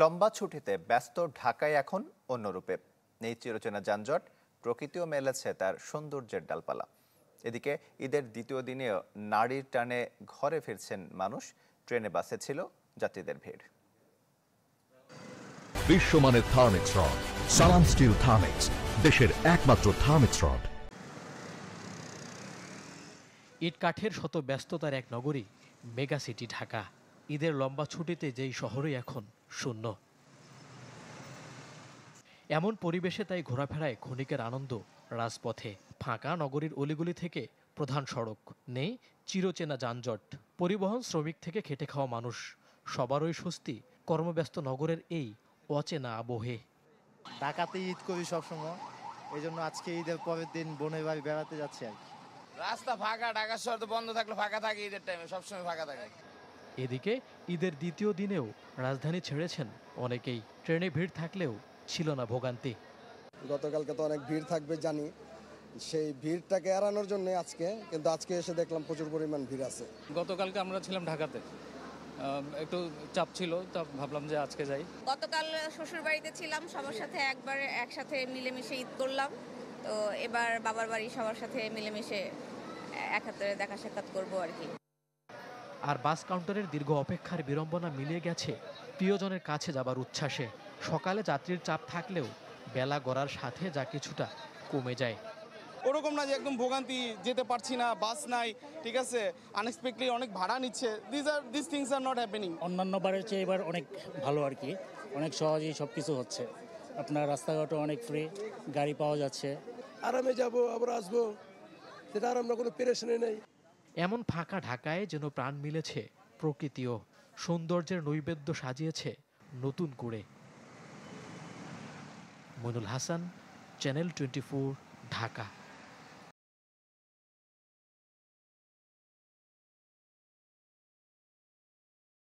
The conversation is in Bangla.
লম্বা ছুটিতে ব্যস্ত ঢাকায় এখন অন্যরূপে নেই চিরচেনা যানজট, প্রকৃতিও মেলেছে তার সৌন্দর্যের ডালপালা। এদিকে ঈদের দ্বিতীয় দিনেও নারীর টানে ঘরে ফিরছেন মানুষ। ট্রেনে বাসে ছিল যাত্রীদের ভিড়। বিশ্বমানের থার্মিক্স রড, সালাম স্টিল থার্মিক্স, দেশের একমাত্র থার্মিক্স রড। ইট কাঠের শত ব্যস্ততার এক নগরী মেগা সিটি ঢাকা। ঈদের লম্বা ছুটিতে যেই শহরই এখন শূন্য। এমন পরিবেশে তাই ঘোরাফেরায় ক্ষণিকের আনন্দ রাজপথে। ফাঁকা নগরীর অলিগলি থেকে প্রধান সড়ক, নেই চিরচেনা যানজট। পরিবহন শ্রমিক থেকে খেটে খাওয়া মানুষ, সবারই স্বস্তি কর্মব্যস্ত নগরের এই অচেনা আবহে। ঢাকাতে ঈদ করি সবসময়, এই জন্য আজকে ঈদের পরের দিন বোনের বাড়ি বেড়াতে যাচ্ছি আর কি। রাস্তা ফাঁকা, ঢাকা শহর তো বন্ধ থাকলে ফাঁকা থাকে, ঈদের টাইমে সবসময় ফাঁকা থাকে। এদিকে ঈদের দ্বিতীয় দিনেও রাজধানী ছেড়েছেন অনেকেই। ট্রেনে ভিড় থাকলেও ছিল না ভোগান্তি। গতকালকে তো অনেক ভিড় থাকবে জানি, সেই ভিড়টাকে এড়ানোর জন্য আজকে এসে দেখলাম প্রচুর পরিমাণ ভিড় আছে। গতকালকে আমরা ছিলাম ঢাকাতে, একটু চাপ ছিল, তা ভাবলাম যে আজকে যাই। গতকাল শ্বশুর বাড়িতে ছিলাম, সবার সাথে একসাথে মিলেমিশে ঈদ করলাম। তো এবার বাবার বাড়ি সবার সাথে মিলেমিশে এক হাতে দেখা সাক্ষাৎ করবো আর কি। আর বাস কাউন্টারের দীর্ঘ অপেক্ষার বিড়ম্বনা মিলিয়ে গেছে প্রিয়জনের কাছে যাবার উচ্ছ্বাসে। সকালে যাত্রীর চাপ থাকলেও বেলা গড়ার সাথে যা কিছুটা কমে যায়। ওরকম না যে একদম ভোগান্তি, যেতে পারছি না, বাস নাই, ঠিক আছে, আনএক্সপেক্টেডলি অনেক ভাড়া নিচ্ছে। This things are not happening. অন্যান্য বারের চেয়ে এবার অনেক ভালো আর কি, অনেক সহজেই সব কিছু হচ্ছে। আপনার রাস্তাঘাটও অনেক ফ্রি, গাড়ি পাওয়া যাচ্ছে। আরামে যাব, আবার আসবো, সেটা আর আমরা কোনো পেরেশানি নেই। এমন ফাঁকা ঢাকায় যেন প্রাণ মিলেছে প্রকৃতিও। সৌন্দর্যের নৈবেদ্য সাজিয়েছে নতুন করে। মইনুল হাসান, চ্যানেল 24, ঢাকা।